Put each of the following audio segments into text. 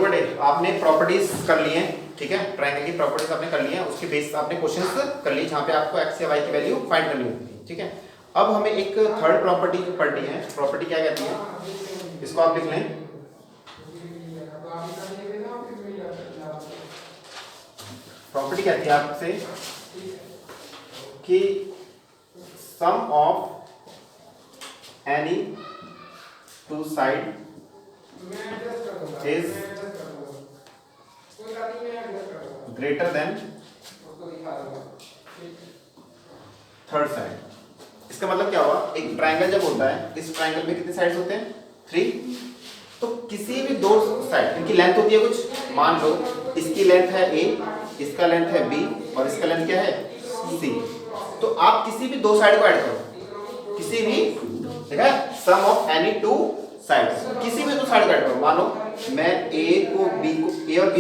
बेटे आपने प्रॉपर्टीज कर ली हैं, ठीक है, ट्रायंगल की प्रॉपर्टीज आपने कर ली हैं, उसके बेस आपने क्वेश्चंस कर लिए जहां पे आपको x या y की वैल्यू फाइंड करनी होती है, ठीक है। अब हमें एक थर्ड प्रॉपर्टी पढ़नी है। प्रॉपर्टी क्या कहती है, इसको आप लिख लें। प्रॉपर्टी कहती है आपसे कि sum of any two side is greater than third side. इसका मतलब क्या हुआ, एक ट्रायंगल जब होता है, इस ट्रायंगल में कितने साइड्स होते हैं, 3। तो किसी भी दो साइड, इनकी लेंथ होती है कुछ, मान लो इसकी लेंथ है a, इसका लेंथ है b और इसका लेंथ क्या है c। तो आप किसी भी दो साइड को ऐड करो, किसी भी, ठीक है, सम ऑफ एनी टू साइड्स, किसी भी दो साइड को ऐड करो। मानो मैं a और b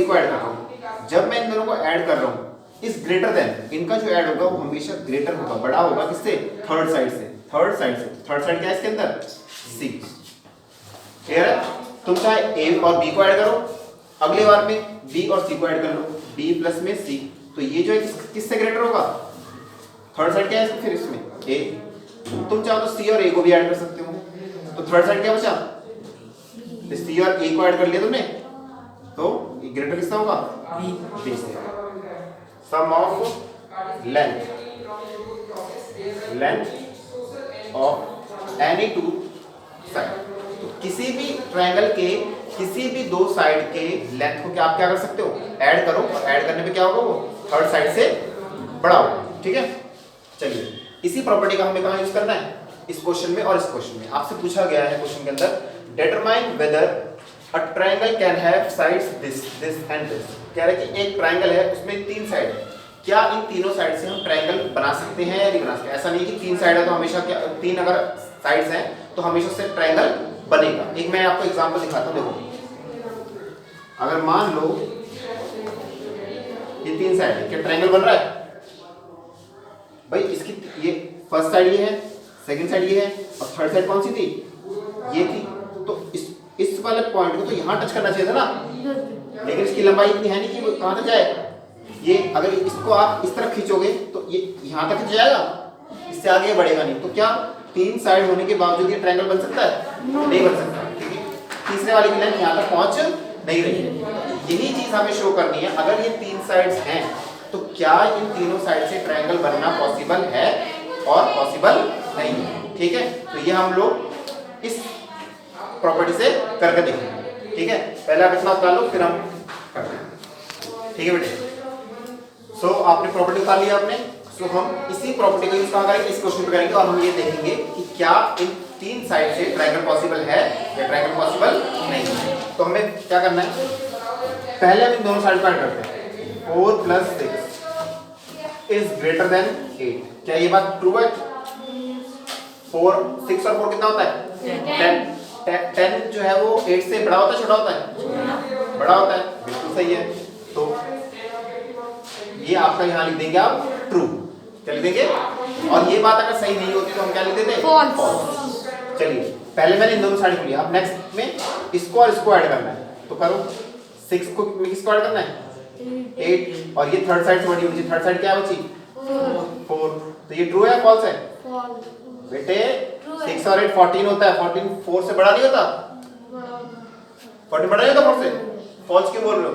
को ऐड कर रहा हूँ, जब मैं इन दोनों को ऐड कर रहा हूँ, इस ग्रेटर देन, इनका जो ऐड होगा वो हमेशा ग्रेटर होगा, बड़ा होगा, किससे, थर्ड साइड से। थर्ड साइड से, थर्ड साइड क्या है इसके अंदर, c। क्लियर है? तुम चाहे a और b को ऐड करो, अगली बार में b और c को ऐड कर लो, b प्लस में c, तो ये जो है किससे ग्रेटर होगा, थर्ड साइड क्या है फिर इसमें a। तुम चाहो तो c और a को भी ऐड कर सकते हो, तो थर्ड साइड क्या बचा, c और a को ऐड कर लिया तुमने, तो ये ग्रेटर किसका होगा, b से। Sum of length of any two side, तो किसी भी ट्रायंगल के किसी भी दो साइड के लेंथ को क्या आप क्या कर सकते हो, ऐड करो, और ऐड करने पे क्या होगा, वो थर्ड साइड से बड़ा होगा, ठीक है। चलिए, इसी प्रॉपर्टी का हमें कहाँ यूज करना है, इस क्वेश्चन में और इस क्वेश्चन में। आपसे पूछा गया है क्वेश्चन के अंदर, determine whether a triangle can have sides this and this. कह रहे कि एक ट्रायंगल है, उसमें 3 साइड है, क्या इन तीनों साइड से हम ट्रायंगल बना सकते हैं या नहीं बना सकते। ऐसा नहीं कि 3 साइड है तो हमेशा क्या, 3 अगर साइड्स हैं तो हमेशा से ट्रायंगल बनेगा। एक मैं आपको एग्जांपल दिखाता हूं, देखो, अगर मान लो ये 3 साइड है, क्या ट्रायंगल बन रहा है भाई। इसकी ये फर्स्ट साइड ये है, सेकंड साइड ये है, और थर्ड साइड कौन सी थी, ये थी। तो इस वाले पॉइंट को तो यहाँ टच करना चाहिए था ना, लेकिन इसकी लंबाई इतनी है नहीं कि वो कहाँ तक जाए। ये अगर इसको आप इस तरफ खींचोगे तो ये यहाँ तक जाएगा, इससे आगे बढ़ेगा नहीं। तो क्या 3 साइड होने के बावजूद ये ट्रायंगल बन सकता है, नहीं बन सकता, क्योंकि तीसरे वाले की लेंथ यहाँ तक पहुँच नहीं रही है। यही चीज हमें शो करनी है, अगर ये 3 साइड्स हैं तो क्या इन तीनों साइड से ट्रायंगल बनना पॉसिबल है और पॉसिबल नहीं है, ठीक है। तो ये हम लोग इस प्रॉपर्टी से करके देखेंगे, ठीक है। पहले आप इतना उतार लो, फिर हम करते हैं, ठीक है बेटे। सो आपने प्रॉपर्टी उतार लिया आपने, सो हम इसी प्रॉपर्टी को यूज कहाँ करेंगे, इस क्वेश्चन पे करेंगे, और हम ये देखेंगे कि क्या इन 3 साइड से ट्रायंगल पॉसिबल है या ट्रायंगल पॉसिबल नहीं है। तो हमें क्या करना है, पहले हम इन दोनों साइड को ऐड करते हैं। 4 + 6 इज ग्रेटर देन 8। क्या ये बात ट्रू है? 4 6 और 4 कितना होता है, 10 जो है वो 8 से बड़ा होता है छोटा होता है, बड़ा होता है, बिल्कुल सही है। तो ये आपका यहाँ लिख देंगे आप ट्रू, क्या लिख देंगे, और ये बात अगर सही नहीं होती तो हम क्या लिख देते, फॉल्स। चलिए, पहले मैंने इन दोनों साइड को लिया, अब नेक्स्ट में इसको और इसको ऐड करना है, तो करो। 6 को किसको ऐड करना है, 8, और ये थर्ड साइड से बड़ी होगी, थर्ड साइड क्या बची, 4। तो ये ट्रू है फॉल्स है, बेटे 6 और 8 14 होता है, 14 4 से बड़ा नहीं होता, 14 बड़ा नहीं होता 4 से, फॉल्स क्यों बोल रहे हो,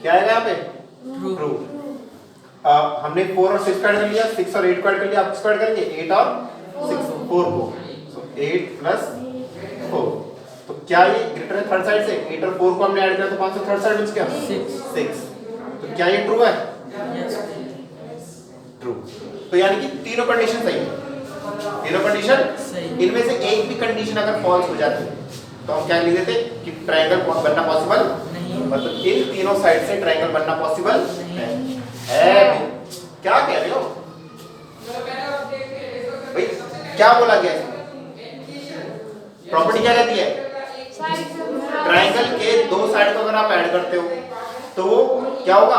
क्या आएगा यहाँ पे, ट्रू। हमने 4 और 6 को ऐड कर लिया, 6 और 8 को ऐड कर लिया, आप किसको ऐड करेंगे, 8 और 6 4 को, सो 8 + 4। तो क्या ये ग्रेटर है थर्ड साइड से, 8 और 4 को हमने ऐड किया तो कौन सा थर्ड साइड बच गया, 6। तो क्या ये ट्रू है, ट्रू। तो यानी कि तीनों कंडीशन सही है, तीनों कंडीशन, इनमें से एक भी कंडीशन अगर फॉल्स हो जाती तो हम क्या लिख देते कि ट्रायंगल बनना पॉसिबल नहीं, मतलब इन तीनों साइड से ट्रायंगल बनना पॉसिबल है। क्या कह रहे हो भाई, क्या बोला गया है, प्रॉपर्टी क्या कहती है, ट्रायंगल के 2 साइड को अगर आप ऐड करते हो तो वो क्या होगा,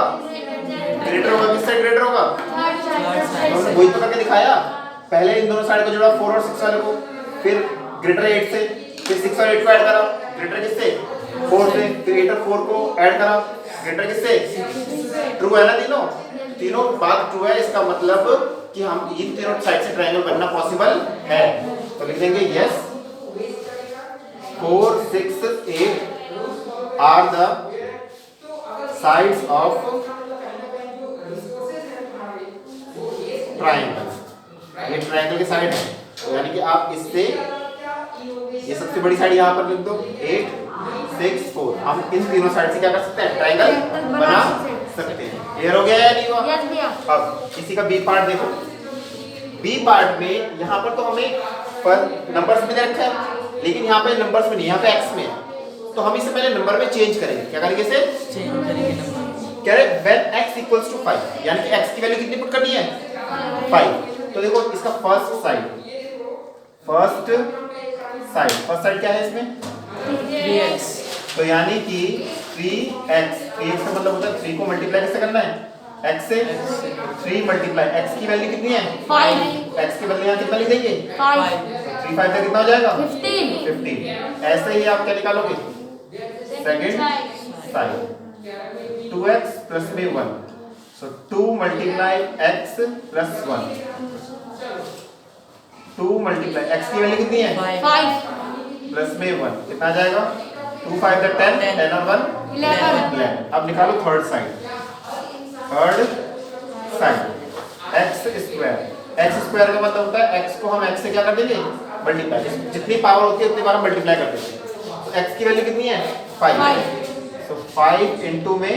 ग्रेटर होगा, किस साइड ग्रेटर होगा, हमने वही तो करके दिखाया। पहले इन दोनों साइड को जोड़ा 4 और 6 वाले को, फिर ग्रेटर 8 से, फिर 6 और 8 को ऐड करा, ग्रेटर किससे 4 से, फिर 8 और 4 को ऐड करा, ग्रेटर किससे? ट्रू है ना तीनों? तीनों बात ट्रू है, इसका मतलब कि हम इन तीनों साइड से ट्रायंगल बनना पॉसिबल है। तो लिख देंगे yes 4, 6, 8 are the sides of triangle. ये ट्रायंगल की साइड है, तो यानी कि आप इससे ये सबसे बड़ी साइड यहाँ पर लिख दो 8, 6, 4। हम इन तीनों साइड से क्या कर सकते हैं? ट्रायंगल बना सकते हैं। क्लियर हो गया या नहीं हुआ? अब किसी का बी पार्ट देखो। बी पार्ट में यहाँ पर तो हमें नंबर्स में दे रखा है, लेकिन यहाँ पे नंबर्स में नहीं, यहाँ पे एक्स में है। तो हम इसे पहले नंबर में चेंज करेंगे। क्या करेंगे इसे? चेंज करेंगे नंबर। कह रहे व्हेन x इक्वल्स टू 5, यानी कि x की वैल्यू कितनी पुट करनी है? 5। तो देखो इसका फर्स्ट साइड क्या है इसमें? 3x। तो यानी कि 3x का मतलब होता है 3 को मल्टीप्लाई कैसे करना है? x से 3 मल्टीप्लाई x की वैल्यू कितनी है? 5। x की वैल्यू यहाँ कितना लिख देंगे? 5। 3 5 कितना हो जाएगा? 15। ऐसे ही आप क्या निकालोगे? सेकंड साइड 2x प्लस में 1, सो 2 multiply x plus 1। 2 multiply x की वैल्यू कितनी है? 5 प्लस में 1 कितना आ जाएगा? 2 5 10, 10 और 1 11। अब निकालो थर्ड साइड x स्क्वायर का मतलब होता है x को हम x से क्या कर देंगे? मल्टीप्लाई। जितनी पावर होती है उतनी बार हम मल्टीप्लाई कर देते हैं। तो x की वैल्यू कितनी है? 5। सो 5 इनटू में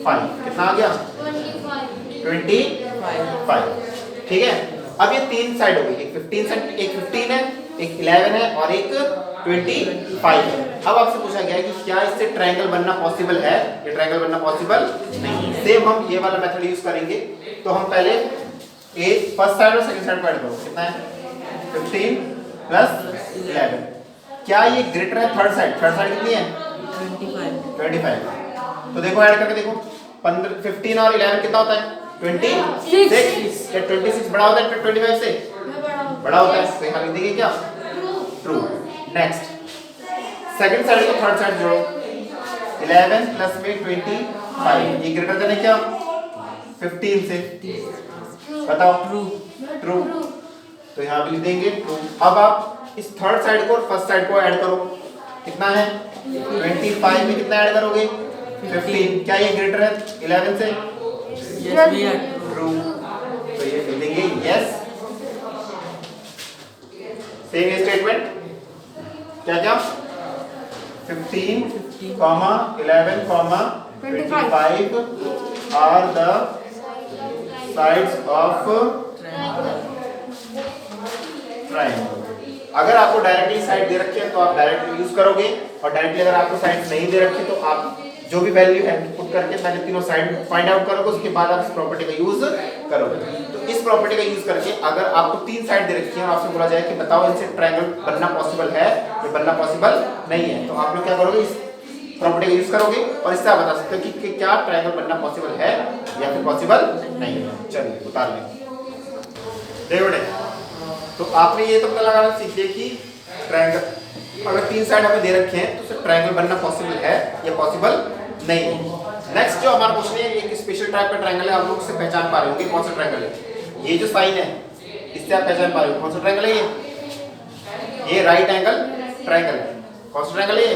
5 कितना आ गया? 25। ठीक है। अब ये तीन साइड हो गई, एक 15 है, एक 11 है और एक 25 है। अब आपसे पूछा गया है कि क्या इससे ट्रायंगल बनना पॉसिबल है? ये ट्रायंगल बनना पॉसिबल नहीं है। सेम हम ये वाला मेथड यूज करेंगे। तो हम पहले फर्स्ट साइड और सेकंड साइड को ऐड करो। कितना है? 15 प्लस 11। क्या ये ग्रेटर है थर्ड साइड? थर्ड साइड कितनी है? 25। तो देखो ऐड करके देखो, 15 और 11 कितना होता है? 26। क्या 26 बड़ा होता है 25 से? बड़ा होता है। तो यहाँ लिख देंगे क्या? ट्रू। नेक्स्ट सेकंड साइड को थर्ड साइड जोड़ो, 11 प्लस में 25, ये ग्रेटर देन है क्या? 15 से। बताओ ट्रू। तो यहाँ भी लिख देंगे ट्रू। अब आप इस थर्ड साइड को और फर्स्ट साइड को ऐड करो। कितना है? 25 में कितना ऐड करोगे? 15। क्या ये ग्रेटर है 11 से? ट्रू। तो ये लिख देंगे यस। सेम स्टेटमेंट क्या 15, 11, 25 are the sides of triangle। अगर आपको डायरेक्टली साइड दे रखी है तो आप डायरेक्टली यूज करोगे, और डायरेक्टली अगर आपको साइड नहीं दे रखी तो आप जो भी वैल्यू है पुट करके पहले तीनों साइड फाइंड आउट करोगे, उसके बाद आप इस प्रॉपर्टी का यूज करोगे। तो इस प्रॉपर्टी का यूज करके अगर आपको तीन साइड दे रखी है और आपसे बोला जाए कि बताओ इनसे ट्रायंगल बनना पॉसिबल है या बनना पॉसिबल नहीं है, तो आप लोग क्या करोगे? इस प्रॉपर्टी का यूज करोगे और इससे आप बता सकते हो कि क्या ट्रायंगल बनना पॉसिबल है या फिर पॉसिबल नहीं है। चलिए उतार लें। देखो तो आपने ये तो पता लगाना सीख लिया कि ट्रायंगल अगर तीन साइड हमें दे रखे हैं तो ट्रायंगल बनना पॉसिबल है या पॉसिबल नहीं है। नेक्स्ट जो हमारा क्वेश्चन है, एक स्पेशल टाइप का ट्रायंगल है। आप लोग इससे पहचान पा रहे होंगे कौन सा ट्रायंगल है। ये जो साइन है इससे आप पहचान पा रहे हो कौन सा ट्रायंगल है। ये राइट एंगल ट्रायंगल है। कौन सा ट्रायंगल है ये?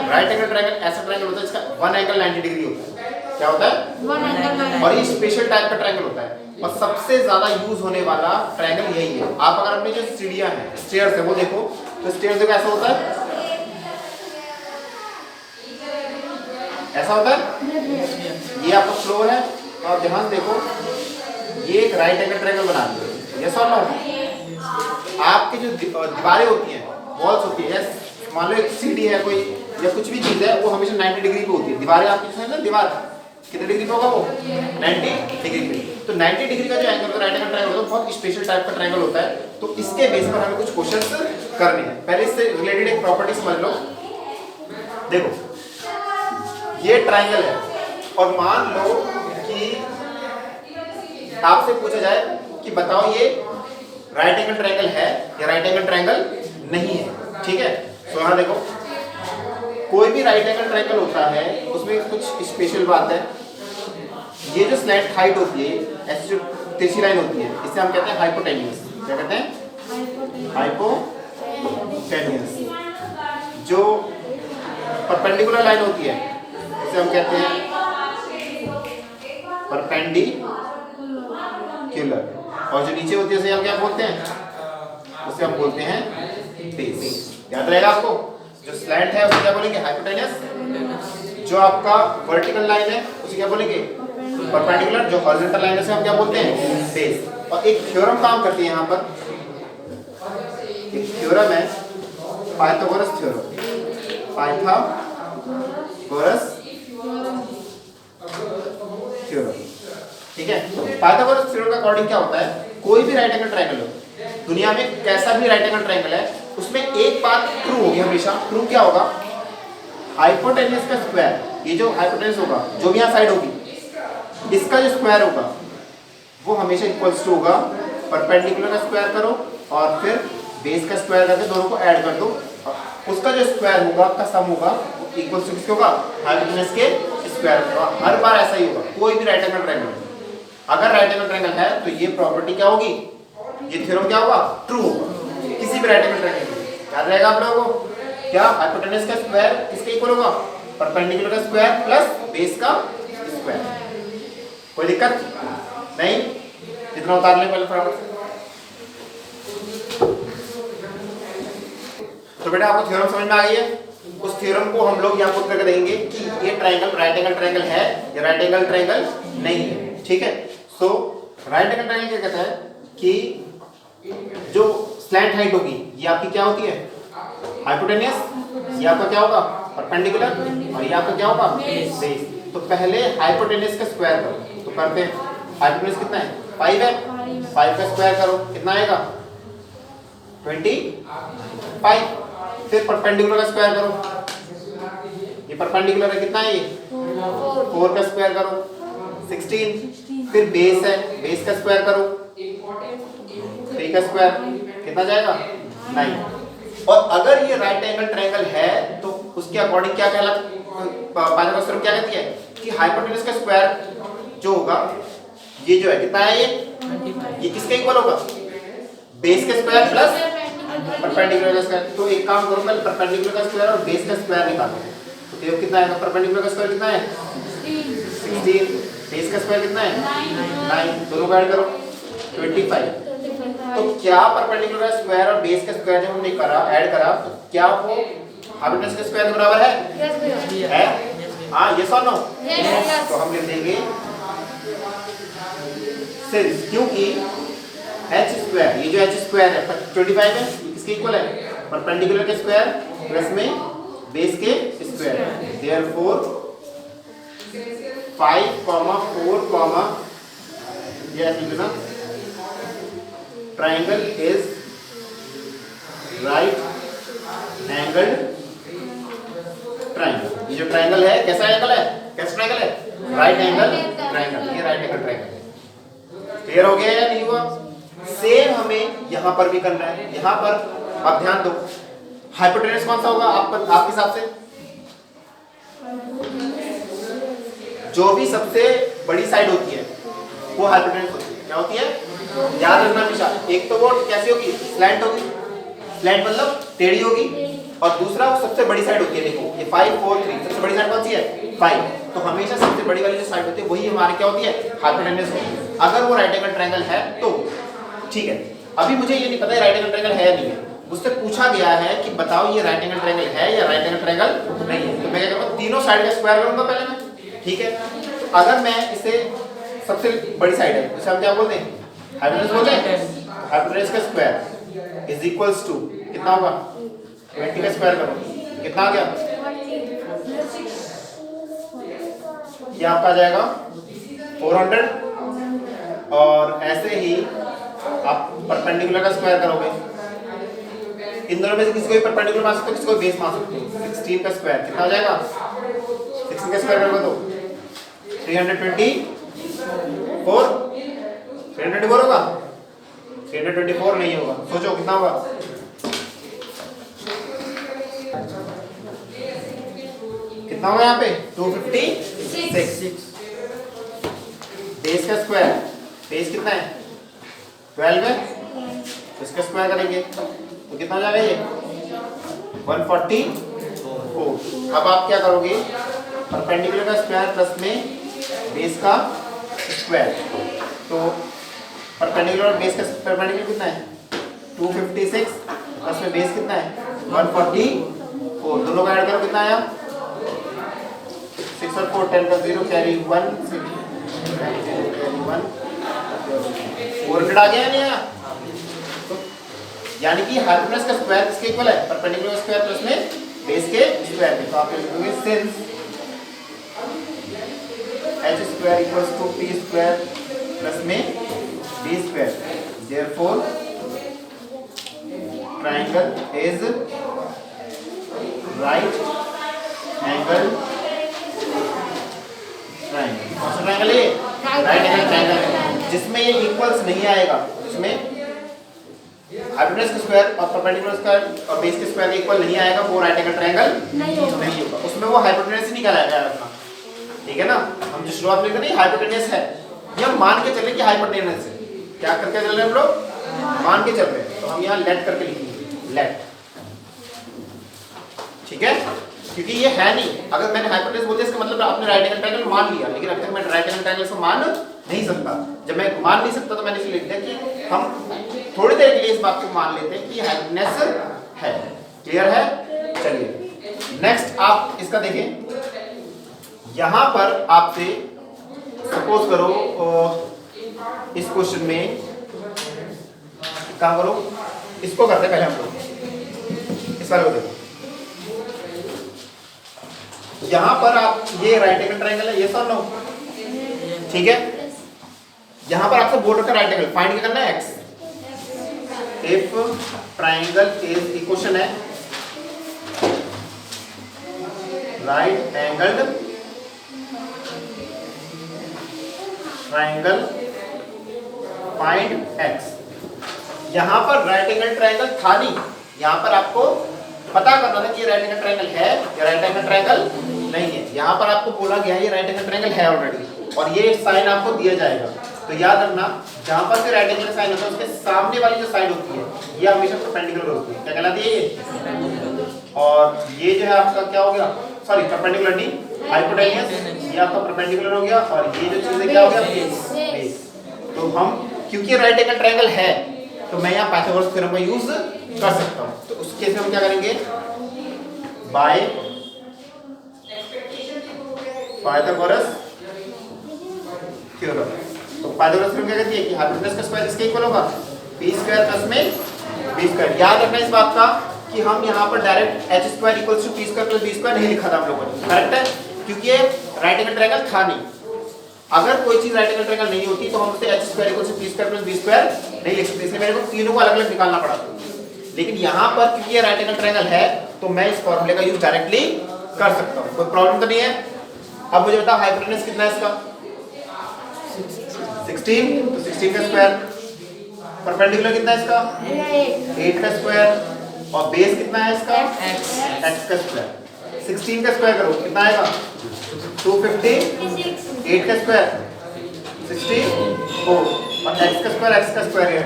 Right angle triangle. ऐसा ट्रायंगल होता है जिसका वन एंगल 90 डिग्री होता है। क्या होता है? One angle. और ये स्पेशल टाइप का ट्रायंगल होता है और सबसे ज्यादा यूज होने वाला ट्रायंगल यही है। आप अगर अपनी जो सीढ़ियां हैं, स्टेयर्स है, वो देखो तो स्टेयर्स देखो ऐसा होता है, ऐसा होता है। ये आपका फ्लोर है और ध्यान से देखो ये एक राइट एंगल ट्रायंगल बना दिया। यस और नो? आपकी जो दीवारें होती हैं, वॉल्स होती है, मान लो एक सीढ़ी है कोई या कुछ भी चीज है, वो हमेशा 90 डिग्री पे होती है। दीवारें आपकी ना, दीवार कितने डिग्री पे होगा? वो 90 डिग्री पे। तो 90 डिग्री का जो एंगल राइट एंगल ट्रायंगल होता है बहुत स्पेशल टाइप का ट्रायंगल होता है। तो इसके बेस पर हमें कुछ क्वेश्चंस करने हैं। पहले इससे रिलेटेड एक प्रॉपर्टी समझ लो। देखो ये ट्रायंगल है और मान लो कि आपसे पूछा जाए कि बताओ ये राइट एंगल ट्रायंगल है या राइट एंगल ट्रायंगल नहीं है। ठीक है, तो यहां देखो कोई भी राइट एंगल ट्रायंगल होता है उसमें कुछ स्पेशल बात है। ये जो स्लैंट हाइट होती है, ऐसी जो तिरछी लाइन होती है, इसे हम कहते हैं हाइपोटेन्यूस। क्या कहते हैं? हाइपोटेन्यूस। जो परपेंडिकुलर लाइन होती है उसे हम कहते हैं परपेंडिकुलर, और जो नीचे होती है उसे हम क्या बोलते हैं? उसे हम बोलते हैं बेस। याद रहेगा आपको? जो स्लैंट है उसे क्या बोलेंगे? हाइपोटेन्यूस। जो आपका वर्टिकल लाइन है उसे क्या बोलेंगे? परपेंडिकुलर। जो हॉरिजॉन्टल लाइन है उसे हम क्या बोलते हैं? बेस। और एक थ्योरम काम करती है यहाँ पर, एक थ्योरम है पाइथागोरस थ्योरम। पाइथागोरस थ्योरम, ठीक है? पाइथागोरस थ्योरम का अकॉर्डिंग क्या होता है? कोई भी राइट एंगल ट्रायंगल हो दुनिया में, कैसा भी राइट एंगल ट्रायंगल है, उसमें एक बात ट्रू होगी हमेशा। ट्रू क्या होगा? हाइपोटेन्यूस का स्क्वायर, ये जो हाइपोटेन्यूस होगा, जो भी यहाँ साइड होगी, इसका जो स्क्वायर होगा वो हमेशा इक्वल्स टू होगा परपेंडिकुलर का स्क्वायर करो और फिर बेस का स्क्वायर करके दोनों को ऐड कर दो, उसका जो स्क्वायर होगा का सम होगा इक्वल्स टू किसके होगा? हाइपोटेन्यूस के स्क्वायर होगा। हर बार ऐसा ही होगा कोई भी राइट एंगल ट्रायंगल। अगर राइट एंगल ट्रायंगल है तो ये प्रॉपर्टी क्या होगी? ये थ्योरम क्या होगा? ट्रू होगा किसी भी राइट एंगल ट्रायंगल के लिए। याद रहेगा आप लोगों को? क्या हाइपोटेन्यूस का स्क्वायर किसके इक्वल होगा? परपेंडिकुलर का स्क्वायर प्लस बेस का स्क्वायर। कोई दिक्कत नहीं? कितना उतार लें पहले फटाफट। तो बेटा आपको थ्योरम समझ में आ गई है? उस थ्योरम को हम लोग यहाँ पुट करके देंगे कि ये ट्रायंगल राइट एंगल ट्रायंगल है या राइट एंगल ट्रायंगल नहीं है, ठीक है? सो राइट एंगल ट्रायंगल क्या कहता है कि जो स्लैंट हाइट होगी ये आपकी क्या होती है? हाइपोटेन्यूस। ये आपका क्या होगा? परपेंडिकुलर। और ये आपका क्या होगा? बेस। तो पहले हाइपोटेन्यूस का स्क्वायर करो, तो करते हैं। हाइपोटेन्यूस कितना है? 5 है। 5 का स्क्वायर करो, कितना आएगा? 25। फिर परपेंडिकुलर का स्क्वायर करो, ये परपेंडिकुलर है, कितना है ये? 4 का स्क्वायर करो, 16। फिर बेस है, बेस का स्क्वायर करो, 3 का स्क्वायर, कितना जाएगा? 9। और अगर ये राइट एंगल ट्रायंगल है तो उसके अकॉर्डिंग क्या कहलाता है? पाइथागोरस थ्योरम क्या कहती है कि हाइपोटेन्यूस का स्क्वायर जो होगा, ये जो है कितना है? ये किसके इक्वल होगा? बेस के स्क्वायर प्लस परपेंडिकुलर का स्क्वायर। तो एक काम करो, पहले परपेंडिकुलर का स्क्वायर और बेस का स्क्वायर निकालो। तो ये कितना आएगा? परपेंडिकुलर का स्क्वायर कितना है? 16। बेस का स्क्वायर कितना है? 9। दोनों को ऐड करो, 25। तो क्या परपेंडिकुलर का स्क्वायर और बेस का स्क्वायर जब हमने करा, ऐड करा, तो क्या वो हाइपोटेन्यूस के स्क्वायर के बराबर है? है? हाँ, यस और नो? तो हम लिख देंगे सिंस, क्योंकि h स्क्वायर, ये जो h स्क्वायर है 25 है, किसके इक्वल है? परपेंडिकुलर के स्क्वायर प्लस में बेस के स्क्वायर। देयरफॉर 5, 4, ये लिख लेना, triangle is right angle triangle. ये जो ट्रायंगल है कैसा एंगल है? कैसा ट्रायंगल है? Right angle triangle. ये राइट एंगल ट्रायंगल है। क्लियर हो गया या नहीं हुआ? सेम हमें यहां पर भी करना है। यहां पर आप ध्यान दो, हाइपोटेन्यूस कौन सा होगा आपके हिसाब से? जो भी सबसे बड़ी साइड होती है वो हाइपोटेन्यूस होती है। क्या होती है? याद रखना हमेशा। एक तो वो कैसी होगी? स्लैंट होगी। स्लैंट मतलब टेढ़ी होगी। और दूसरा वो सबसे बड़ी साइड होती है। देखो ये 5, 4, 3, सबसे बड़ी साइड कौन सी है? 5। तो हमेशा सबसे बड़ी वाली जो साइड होती है वही हमारी क्या होती है? हाइपोटेन्यूस होती है। अगर वो राइट एंगल ट्रायंगल है तो ठीक है। अभी मुझे ये नहीं पता है राइट एंगल ट्रायंगल है या नहीं है, मुझसे पूछा गया है कि बताओ ये राइट एंगल ट्रायंगल है या राइट एंगल ट्रायंगल नहीं है, तो मैं क्या करूंगा? तीनों साइड का स्क्वायर करूंगा पहले मैं, ठीक है? तो अगर मैं इसे सबसे बड़ी साइड है इसे हम क्या बोलते हैं? हाइपोटेन्यूस बोलते हैं। हाइपोटेन्यूस का स्क्वायर इज इक्वल्स टू कितना होगा? 20 का स्क्वायर करो, कितना आ गया? ये आपका आ जाएगा 400। और ऐसे ही आप परपेंडिकुलर का स्क्वायर करोगे, इन दोनों में से किसी को भी परपेंडिकुलर मान सकते हो, किसी को बेस मान सकते हो। 16 का स्क्वायर कितना हो जाएगा? 16 का स्क्वायर करोगे तो 324 होगा? 324 नहीं होगा, सोचो कितना होगा? कितना होगा यहाँ पे 256। बेस का स्क्वायर, बेस कितना है 12 है, इसका स्क्वायर करेंगे तो कितना हो जाएगा ये 144। अब आप क्या करोगे, परपेंडिकुलर का स्क्वायर प्लस में बेस का स्क्वायर, तो परपेंडिकुलर और बेस का परपेंडिकुलर कितना है 256 प्लस में बेस कितना है 144, दोनों का ऐड करो कितना आया 6 और 4 10 का 0 कैरी 1 400 आ गया नहीं आया, यानी कि हाइपोटेनस का स्क्वायर इसके इक्वल है परपेंडिकुलर का स्क्वायर प्लस में बेस के स्क्वायर में, तो आप लिखोगे since h square equals to p square plus में b square, therefore triangle is right angle triangle. कौन सा ट्रायंगल है, राइट एंगल ट्रायंगल, जिसमें ये इक्वल्स नहीं आएगा, जिसमें हाइपोटेनस का स्क्वायर और परपेंडिकुलर स्क्वायर और बेस के स्क्वायर का इक्वल नहीं आएगा, वो राइट एंगल ट्रायंगल नहीं होगा, उसमें वो हाइपोटेनस ही निकाला जाएगा। ठीक है ना, हम जो शुरुआत में नहीं हाइपोटेनस है, ये हम मान के चले कि हाइपोटेनस है, क्या करके चल रहे हैं हम लोग, मान के चल रहे हैं, तो हम यहाँ लेट करके लिखेंगे लेट। ठीक है, क्योंकि ये है नहीं, अगर मैंने हाइपोटेनस बोल दिया इसका मतलब आपने राइट एंगल ट्रायंगल मान लिया, लेकिन अभी तक मैं राइट एंगल ट्रायंगल को मान नहीं सकता। जब मैं मान नहीं सकता तो मैंने इसलिए लिख दिया कि हम थोड़ी देर के लिए इस बात को मान लेते हैं कि हाइपोटेनस है। क्लियर है, चलिए नेक्स्ट आप इसका देखें, यहां पर आपसे सपोज करो इस क्वेश्चन में क्या करो, इसको करते हैं पहले हम लोग, इस वाले को देखो, यहां पर आप ये राइट एंगल ट्रायंगल है, ये सर नो, ठीक है, यहां पर आपसे बोल रखा है राइट एंगल, फाइंड क्या करना है x, if triangle is equation है right angled triangle find x। यहां पर राइट एंगल ट्रायंगल था नहीं, यहां पर आपको पता करना था कि राइट एंगल ट्रायंगल है या राइट एंगल ट्रायंगल नहीं है। यहां पर आपको बोला गया ये राइट एंगल ट्रायंगल है ऑलरेडी, और ये साइन आपको दिया जाएगा, तो याद रखना जहां पर से राइट एंगल साइन होता है उसके सामने वाली जो साइड होती है ये हमेशा परपेंडिकुलर होती है, क्या कहलाती है ये, और ये जो है आपका क्या हो गया, सॉरी परपेंडिकुलर नहीं हाइपोटेन्यूस, ये आपका परपेंडिकुलर हो गया, और ये जो चीज है क्या हो गया बेस। तो हम क्योंकि राइट एंगल ट्रायंगल है तो मैं यहाँ पाइथागोरस थ्योरम का यूज कर सकता हूँ, तो उस केस में हम क्या करेंगे, बाय पाइथागोरस थ्योरम। तो पाइथागोरस थ्योरम क्या कहती है कि हाइपोटेनस का स्क्वायर किसके इक्वल होगा b स्क्वायर प्लस में b स्क्वायर। याद रखना इस बात का कि हम यहाँ पर direct h square equals to p square plus b square नहीं लिखा था हम लोगों ने, करेक्ट है, क्योंकि ये राइट एंगल ट्रायंगल था नहीं। अगर कोई चीज राइट एंगल ट्रायंगल नहीं होती तो हम उसे h square equals to p square plus b square नहीं लिख सकते, इसलिए मेरे को तीनों को अलग-अलग निकालना पड़ा था। लेकिन यहाँ पर क्योंकि ये राइट एंगल ट्रायंगल है तो मैं इस फॉर्मूले का यूज डायरेक्टली कर सकता हूँ, कोई प्रॉब्लम तो नहीं है। अब मुझे बताओ हाइपोटेनस कितना है इसका 16, तो 16 का स्क्वायर, परपेंडिकुलर कितना है इसका 8 का स्क्वायर, और बेस कितना है इसका x का स्क्वायर। 16 का स्क्वायर करो कितना आएगा 250, 8 का स्क्वायर 64, और x का स्क्वायर है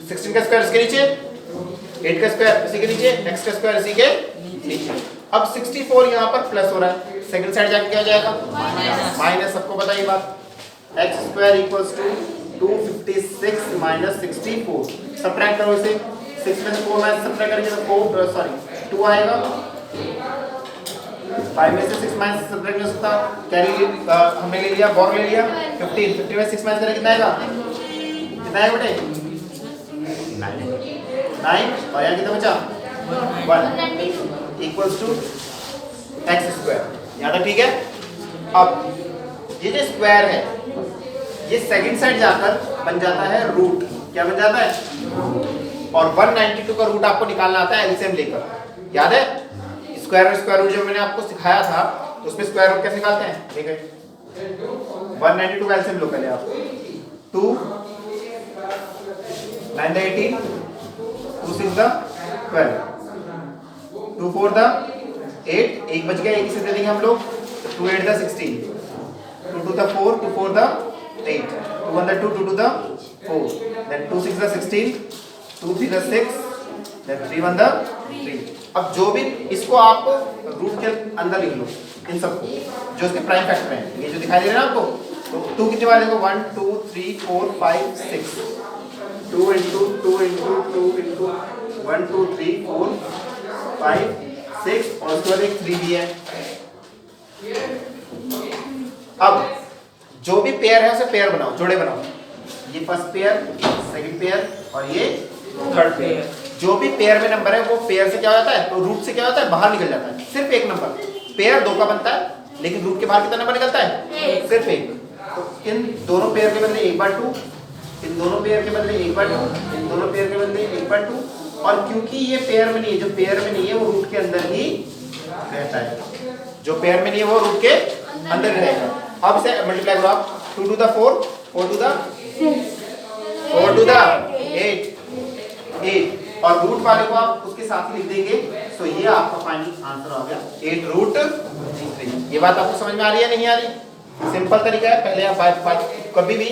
16 का स्क्वायर इसके नीचे, 8 का स्क्वायर इसी के नीचे, x का स्क्वायर इसी के नीचे। अब 64 यहाँ पर प्लस हो रहा है, सेकंड साइड जाके क्या हो जाएगा माइनस, सबको पता ये बात, x square equals to 256 minus 64, subtract करो इसे, 6 में से 4 माइनस सबट्रैक्ट करेंगे तो 2 आएगा, 5 में से 6 माइनस सबट्रैक्ट नहीं हो सकता, कैरी हमने ले लिया, बॉर ले लिया, 15 में 6 माइनस करें कितना आएगा, कितना आएगा बेटे 9, और यहाँ कितना बचा 1 इक्वल्स टू x स्क्वायर। यहाँ तक ठीक है। अब ये जो स्क्वायर है ये सेकंड साइड जाकर बन जाता है रूट, क्या बन जाता है, और 192 का रूट आपको निकालना आता है एलसीएम लेकर, याद है स्क्वायर और स्क्वायर रूट जो मैंने आपको सिखाया था तो उसमें स्क्वायर रूट कैसे निकालते हैं, ठीक है 192 का एलसीएम लो पहले आप, 2 9 the 18, 2 6 the 12, 2 4 the 8 एक बच गया, एक इसे दे देंगे हम लोग, 2 8 the 16, 2 2 the 4, 2 4 the 8, 2 1 the 2, 2 2 the 4, then 2 6 the 16, 2 3 the 6, then 3 1 the 3। अब जो भी इसको आप रूट के अंदर लिख लो इन सबको जो इसके प्राइम फैक्टर हैं, ये जो दिखाई दे रहा है ना आपको, तो 2 कितनी बार देखो 1 2 3 4 5 6, 2 into 2 into 2 into 1 2 3 4 5 6 और उसके बाद एक 3 भी है। अब जो भी पेयर है उसे पेयर बनाओ, जोड़े बनाओ, ये फर्स्ट पेयर, सेकंड पेयर और ये थर्ड पेयर। जो भी पेयर में नंबर है वो पेयर से क्या हो जाता है, तो रूट से क्या होता है, बाहर निकल जाता है, सिर्फ एक नंबर। पेयर 2 का बनता है लेकिन रूट के बाहर कितना नंबर निकलता है, सिर्फ एक। तो इन दोनों पेयर के बदले 1 बार 2, इन दोनों पेयर के बदले 1 बार 2, इन दोनों पेयर के बदले 1 बार 2, और क्योंकि ये पेयर में नहीं है, जो पेयर में नहीं है वो रूट के अंदर ही रहता है, जो पेयर में नहीं है वो रूट के अंदर ही रहेगा। अब इसे मल्टीप्लाई करो आप, 2 to the 4, 4 to the 4 to the 8 8, और रूट वाले को आप उसके साथ ही लिख देंगे, तो ये आपका फाइनल आंसर आ गया 8 रूट 3। ये बात आपको समझ में आ रही है नहीं आ रही? सिंपल तरीका है। पहले आप कभी भी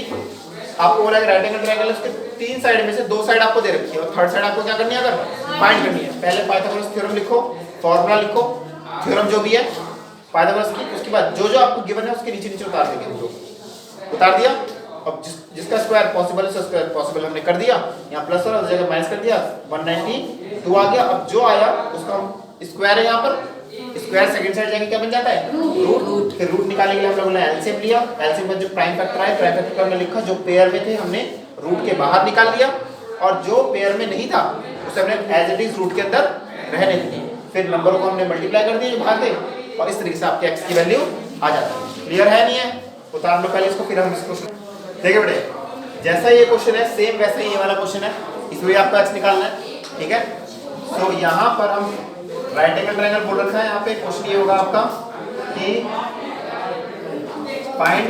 आपको बोला राइट एंगल ट्रायंगल, उसके 3 साइड में से 2 साइड आपको दे रखी है और थर्ड साइड आपको क्या करनी है, अगर फाइंड करनी है। पहले पाइथागोरस थ्योरम लिखो, फॉर्मूला लिखो, थ्योरम जो भी है पाइथागोरस की, उसके बाद जो जो आपको गिवन है उसके नीचे नीचे उतार देंगे, जो उतार दिया। अब जिसका स्क्वायर पॉसिबल है उसका स्क्वायर पॉसिबल हमने कर दिया, यहाँ प्लस और जगह माइनस कर दिया, 192 आ गया। अब जो आया उसका स्क्वायर है, यहाँ पर स्क्वायर सेकंड साइड जाके क्या बन जाता है, रूट। फिर रूट निकालने के लिए हम लोगों ने एलसीएम लिया, एलसीएम में जो प्राइम फैक्टर आया, प्राइम फैक्टर का हमने लिखा, जो पेयर में थे हमने रूट के बाहर निकाल दिया, और जो पेयर में नहीं था उसे हमने एज इट इज रूट के अंदर रहने दिया। फिर नंबरों को हमने मल्टीप्लाई कर दिया जो बाहर थे, और इस तरीके से आपके एक्स की वैल्यू आ जाती है। क्लियर है नहीं है? उतार लो पहले इसको, फिर हम इसको देखिए बेटे। जैसा ये क्वेश्चन है सेम वैसा ही ये वाला क्वेश्चन है, इसमें आपको एक्स निकालना है, ठीक है। तो यहाँ पर हम राइट एंगल ट्रायंगल बोल रखा है, यहाँ पे क्वेश्चन ये होगा आपका कि फाइंड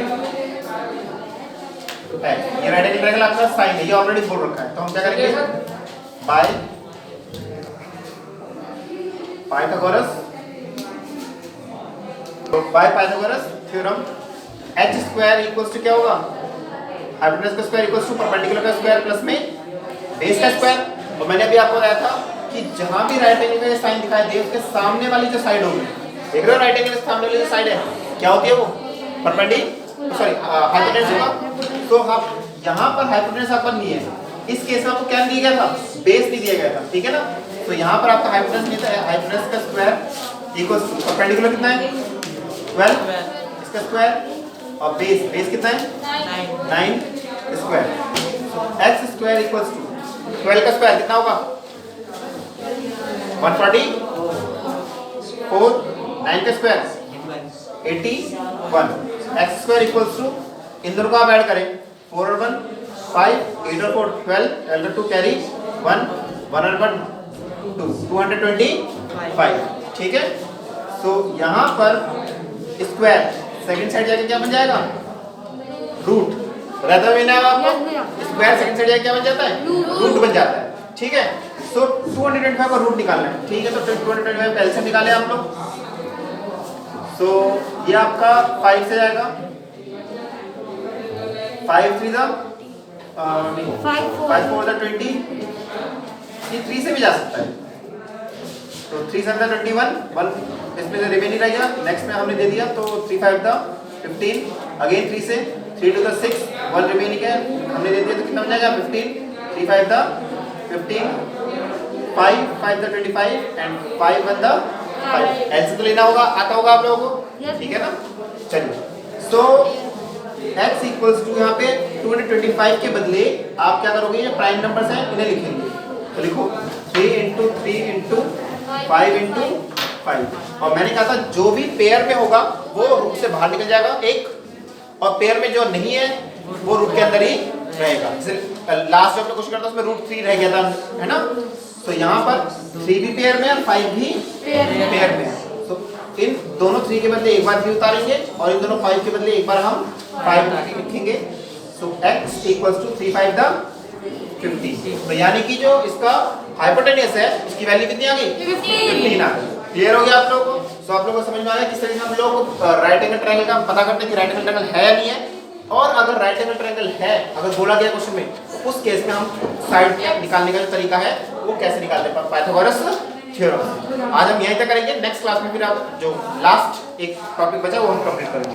ये राइट एंगल ट्रायंगल आपका साइन है, ये ऑलरेडी बोल रखा है। तो हम क्या करेंगे, बाय पाइथागोरस, तो by Pythagoras theorem h square equals to क्या होगा, हाइपोटेनस का स्क्वायर इक्वल्स टू परपेंडिकुलर का स्क्वायर प्लस में बेस का स्क्वायर। और मैंने अभी आपको बताया था कि जहां भी राइट एंगल का साइन दिखाई दे उसके सामने वाली जो साइड होगी, देख रहे हो राइट एंगल के सामने वाली जो साइड है क्या होती है, वो परपेंडिकुलर सॉरी हाइपोटेनस होगा। तो आप यहां पर हाइपोटेनस आपका नहीं है, इस केस में आपको क्या दिया गया था, बेस नहीं दिया गया था, ठीक है ना। तो यहां पर आपका हाइपोटेनस नहीं था, हाइपोटेनस का स्क्वायर इक्वल्स टू परपेंडिकुलर कितना है 12, इसका स्क्वायर, और बेस कितना है 9 square. x square equals to 12 का स्क्वायर कितना होगा 144, 9 का square 81, x square equals to, इन दोनों को आप ऐड करें, 4 और 1 5, 8 और 4 12, 12 और 2 कैरी 1, 1 और 1 2, 225, ठीक है। तो यहाँ पर स्क्वायर सेकंड साइड जाके क्या बन जाएगा, रूट। रहता भी ना आपको, स्क्वायर सेकंड साइड जाके क्या बन जाता है, रूट बन जाता है, ठीक है। सो 225 का रूट निकालना है, ठीक है। तो 225 का एलसीएम निकाले आप लोग, सो ये आपका 5 से जाएगा, 5 3 द 5 4 द 20, ये 3 से भी जा सकता है। तो 3 7 द 21, 1 इसमें से रिमेनिंग रह गया, नेक्स्ट में हमने दे दिया, तो 3 5 द 15, अगेन 3 से 3 2 द 6, 1 रिमेनिंग है हमने दे दिया, तो कितना बन जाएगा 15, 3 5 the 15, 5 5 the 25 and 5 1 the 5। LCM तो लेना होगा, आता होगा आप लोगों को, ठीक है ना। चलिए, सो x इक्वल्स टू यहाँ पे 225 के बदले आप क्या करोगे, ये प्राइम नंबर्स हैं इन्हें लिखेंगे, तो लिखो 3 into 3 into 5 into 5। और मैंने कहा था जो भी पेयर में होगा वो रूट से बाहर निकल जाएगा एक, और पेयर में जो नहीं है वो रूट के अंदर ही रहेगा। जैसे लास्ट जो क्वेश्चन करता उसमें रूट 3 रह गया था, है ना। तो यहाँ पर 3 भी पेयर में और 5 भी पेयर में है। तो इन दोनों 3 के बदले एक बार 3 उतारेंगे और इन दोनों 5 के बदले एक बार हम 5 लिखेंगे। सो x इक्वल्स टू 3 5 द 50। तो यानी कि जो इसका हाइपोटेनस है उसकी वैल्यू कितनी आ गई, 15 आ गई। क्लियर हो गया आप लोगों को? सो आप लोगों को समझ में आया किस तरीके से हम लोग राइट एंगल ट्रायंगल का पता करते हैं कि राइट एंगल ट्रायंगल है या नहीं है, और अगर राइट एंगल ट्रायंगल है, अगर बोला गया क्वेश्चन में, तो उस केस में हम साइड निकालने का जो तरीका है वो कैसे निकालते हैं, पाइथागोरस थ्योरम। आज हम यहीं तक करेंगे, नेक्स्ट क्लास में फिर आप जो लास्ट एक टॉपिक बचा वो हम कंप्लीट करेंगे।